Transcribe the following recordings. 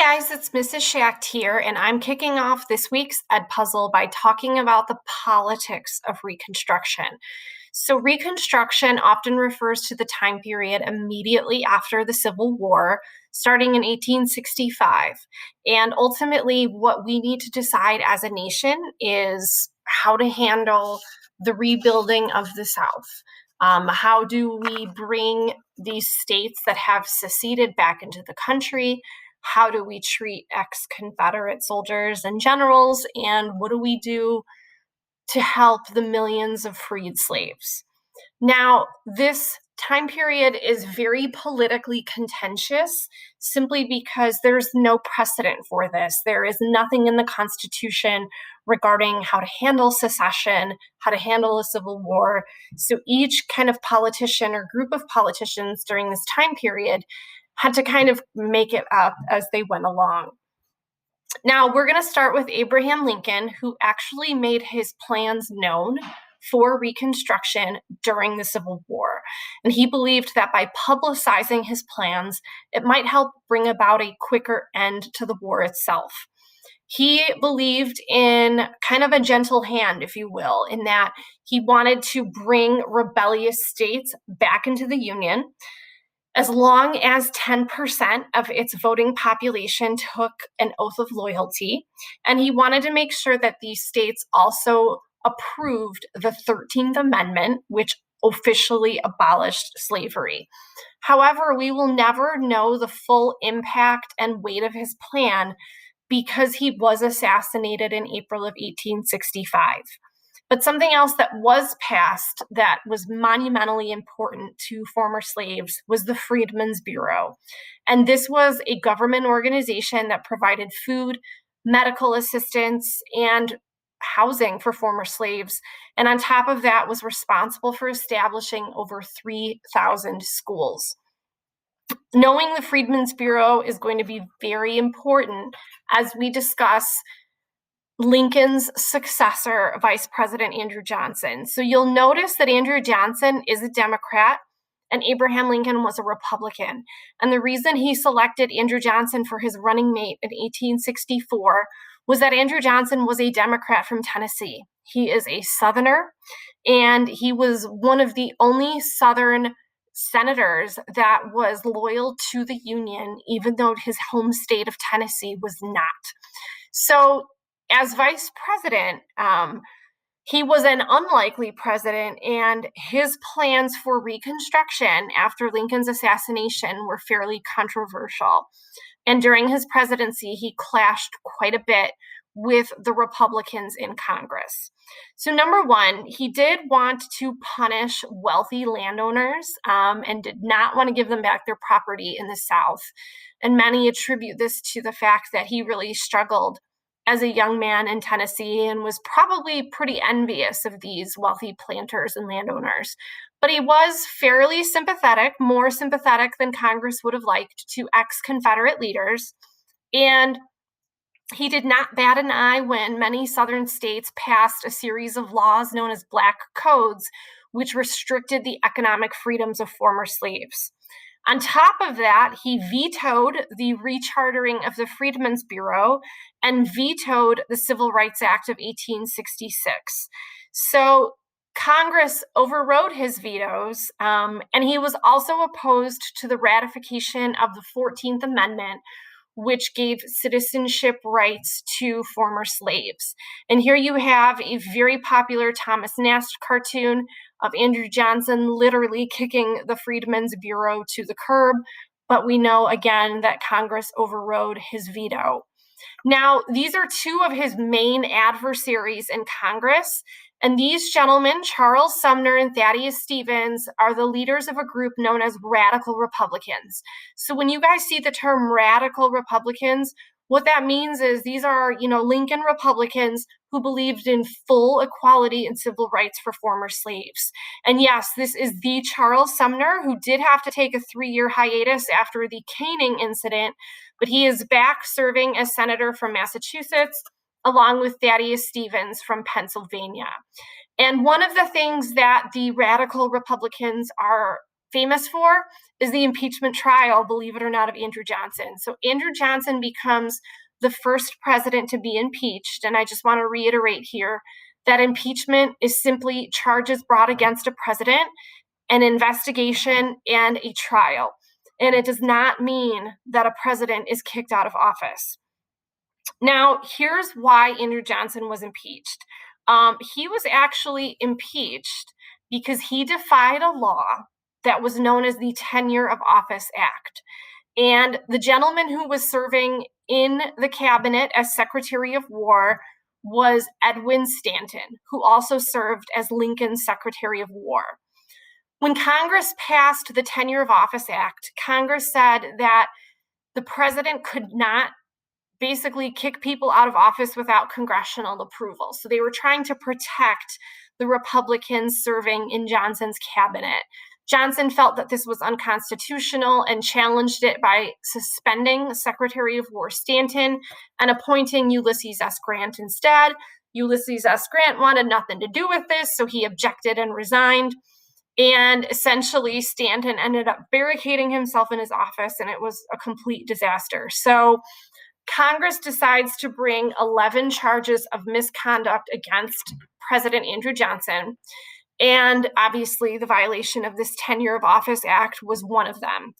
guys, it's Mrs. Schacht here, and I'm kicking off this week's Ed Puzzle by talking about the politics of Reconstruction. So, Reconstruction often refers to the time period immediately after the Civil War, starting in 1865. And ultimately, what we need to decide as a nation is how to handle the rebuilding of the South. How do we bring these states that have seceded back into the country? How do we treat ex-Confederate soldiers and generals? And what do we do to help the millions of freed slaves? Now, this time period is very politically contentious simply because there's no precedent for this. There is nothing in the Constitution regarding how to handle secession, how to handle a civil war. So each kind of politician or group of politicians during this time period had to kind of make it up as they went along. Now, we're going to start with Abraham Lincoln, who actually made his plans known for Reconstruction during the Civil War. And he believed that by publicizing his plans, it might help bring about a quicker end to the war itself. He believed in kind of a gentle hand, if you will, in that he wanted to bring rebellious states back into the Union as long as 10% of its voting population took an oath of loyalty. And he wanted to make sure that these states also approved the 13th Amendment, which officially abolished slavery. However, we will never know the full impact and weight of his plan because he was assassinated in April of 1865. But something else that was passed that was monumentally important to former slaves was the Freedmen's Bureau. And this was a government organization that provided food, medical assistance, and housing for former slaves. And on top of that, was responsible for establishing over 3,000 schools. Knowing the Freedmen's Bureau is going to be very important as we discuss Lincoln's successor, Vice President Andrew Johnson. So you'll notice that Andrew Johnson is a Democrat and Abraham Lincoln was a Republican. And the reason he selected Andrew Johnson for his running mate in 1864 was that Andrew Johnson was a Democrat from Tennessee. He is a Southerner, and he was one of the only Southern senators that was loyal to the Union, even though his home state of Tennessee was not. So as vice president, he was an unlikely president, and his plans for Reconstruction after Lincoln's assassination were fairly controversial. And during his presidency, he clashed quite a bit with the Republicans in Congress. So number one, he did want to punish wealthy landowners and did not want to give them back their property in the South. And many attribute this to the fact that he really struggled as a young man in Tennessee and was probably pretty envious of these wealthy planters and landowners. But he was fairly sympathetic, more sympathetic than Congress would have liked, to ex-Confederate leaders. And he did not bat an eye when many Southern states passed a series of laws known as Black Codes, which restricted the economic freedoms of former slaves. On top of that, he vetoed the rechartering of the Freedmen's Bureau and vetoed the Civil Rights Act of 1866. So Congress overrode his vetoes, and he was also opposed to the ratification of the 14th Amendment, which gave citizenship rights to former slaves. And here you have a very popular Thomas Nast cartoon of Andrew Johnson literally kicking the Freedmen's Bureau to the curb, but we know again that Congress overrode his veto. Now, these are two of his main adversaries in Congress, and these gentlemen, Charles Sumner and Thaddeus Stevens, are the leaders of a group known as Radical Republicans. So when you guys see the term Radical Republicans, what that means is these are, Lincoln Republicans who believed in full equality and civil rights for former slaves. And yes, this is the Charles Sumner who did have to take a 3-year hiatus after the caning incident, but he is back serving as senator from Massachusetts, along with Thaddeus Stevens from Pennsylvania. And one of the things that the Radical Republicans are famous for is the impeachment trial, believe it or not, of Andrew Johnson. So Andrew Johnson becomes the first president to be impeached. And I just want to reiterate here that impeachment is simply charges brought against a president, an investigation, and a trial. And it does not mean that a president is kicked out of office. Now, here's why Andrew Johnson was impeached. He was actually impeached because he defied a law that was known as the Tenure of Office Act. And the gentleman who was serving in the cabinet as Secretary of War was Edwin Stanton, who also served as Lincoln's Secretary of War. When Congress passed the Tenure of Office Act, Congress said that the president could not basically kick people out of office without congressional approval. So they were trying to protect the Republicans serving in Johnson's cabinet. Johnson felt that this was unconstitutional and challenged it by suspending Secretary of War Stanton and appointing Ulysses S. Grant instead. Ulysses S. Grant wanted nothing to do with this, so he objected and resigned. And essentially, Stanton ended up barricading himself in his office, and it was a complete disaster. So Congress decides to bring 11 charges of misconduct against President Andrew Johnson. And obviously, the violation of this Tenure of Office Act was one of them.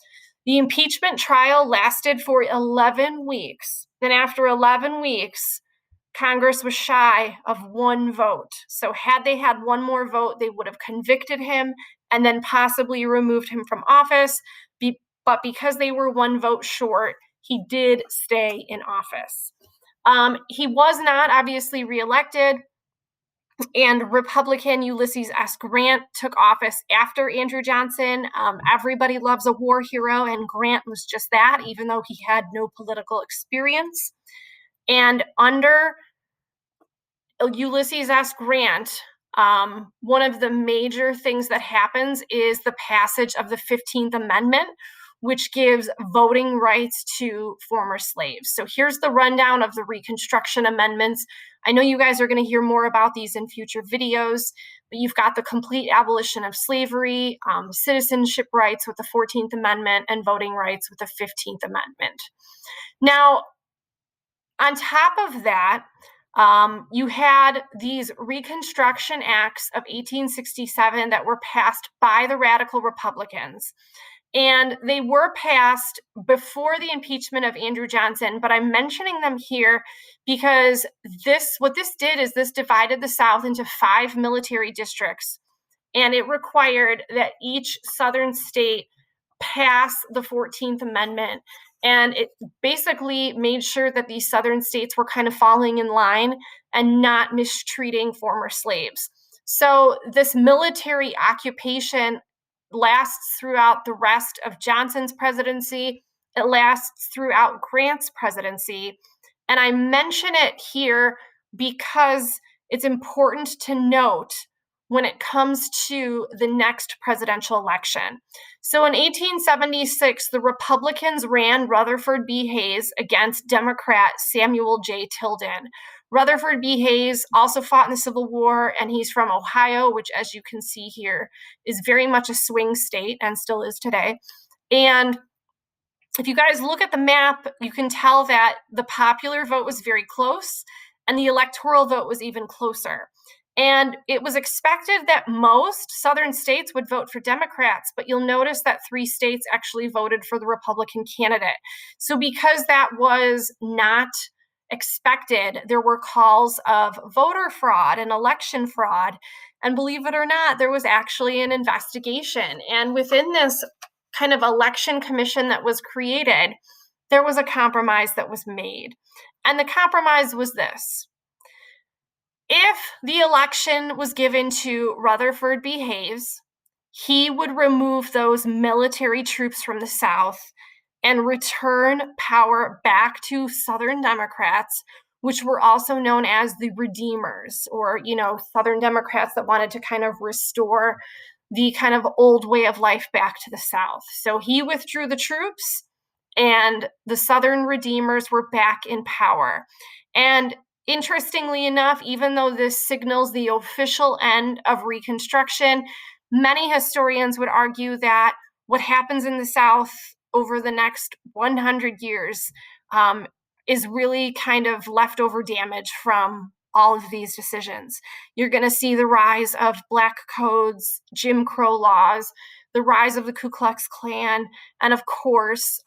The impeachment trial lasted for 11 weeks. Then after 11 weeks, Congress was shy of one vote. So had they had one more vote, they would have convicted him and then possibly removed him from office. But because they were one vote short, he did stay in office. He was not obviously reelected, and Republican Ulysses S. Grant took office after Andrew Johnson. Everybody loves a war hero, and Grant was just that, even though he had no political experience. And under Ulysses S. Grant, one of the major things that happens is the passage of the 15th Amendment, which gives voting rights to former slaves. So here's the rundown of the Reconstruction amendments. I know you guys are going to hear more about these in future videos, but you've got the complete abolition of slavery, citizenship rights with the 14th Amendment, and voting rights with the 15th Amendment. Now, on top of that, you had these Reconstruction Acts of 1867 that were passed by the radical Republicans. And they were passed before the impeachment of Andrew Johnson, but I'm mentioning them here because what this did is this divided the South into 5 military districts, and it required that each Southern state pass the 14th Amendment. And it basically made sure that these Southern states were kind of falling in line and not mistreating former slaves. So this military occupation lasts throughout the rest of Johnson's presidency. It lasts throughout Grant's presidency. And I mention it here because it's important to note when it comes to the next presidential election. So in 1876, the Republicans ran Rutherford B. Hayes against Democrat Samuel J. Tilden. Rutherford B. Hayes also fought in the Civil War, and he's from Ohio, which, as you can see here, is very much a swing state and still is today. And if you guys look at the map, you can tell that the popular vote was very close, and the electoral vote was even closer. And it was expected that most Southern states would vote for Democrats, but you'll notice that 3 states actually voted for the Republican candidate. So because that was not expected, there were calls of voter fraud and election fraud. And believe it or not, there was actually an investigation. And within this kind of election commission that was created, there was a compromise that was made. And the compromise was this. If the election was given to Rutherford B. Hayes, he would remove those military troops from the South and return power back to Southern Democrats, which were also known as the Redeemers, or, Southern Democrats that wanted to kind of restore the kind of old way of life back to the South. So he withdrew the troops, and the Southern Redeemers were back in power. And interestingly enough, even though this signals the official end of Reconstruction, many historians would argue that what happens in the South over the next 100 years is really kind of leftover damage from all of these decisions. You're going to see the rise of Black codes, Jim Crow laws, the rise of the Ku Klux Klan, and of course,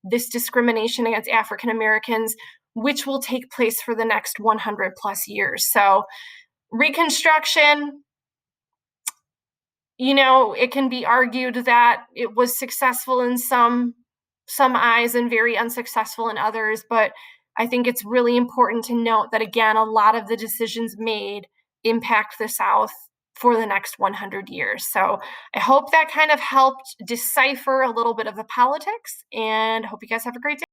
this discrimination against African Americans, which will take place for the next 100 plus years. So, Reconstruction, it can be argued that it was successful in some eyes and very unsuccessful in others, but I think it's really important to note that, again, a lot of the decisions made impact the South for the next 100 years. So I hope that kind of helped decipher a little bit of the politics, and hope you guys have a great day.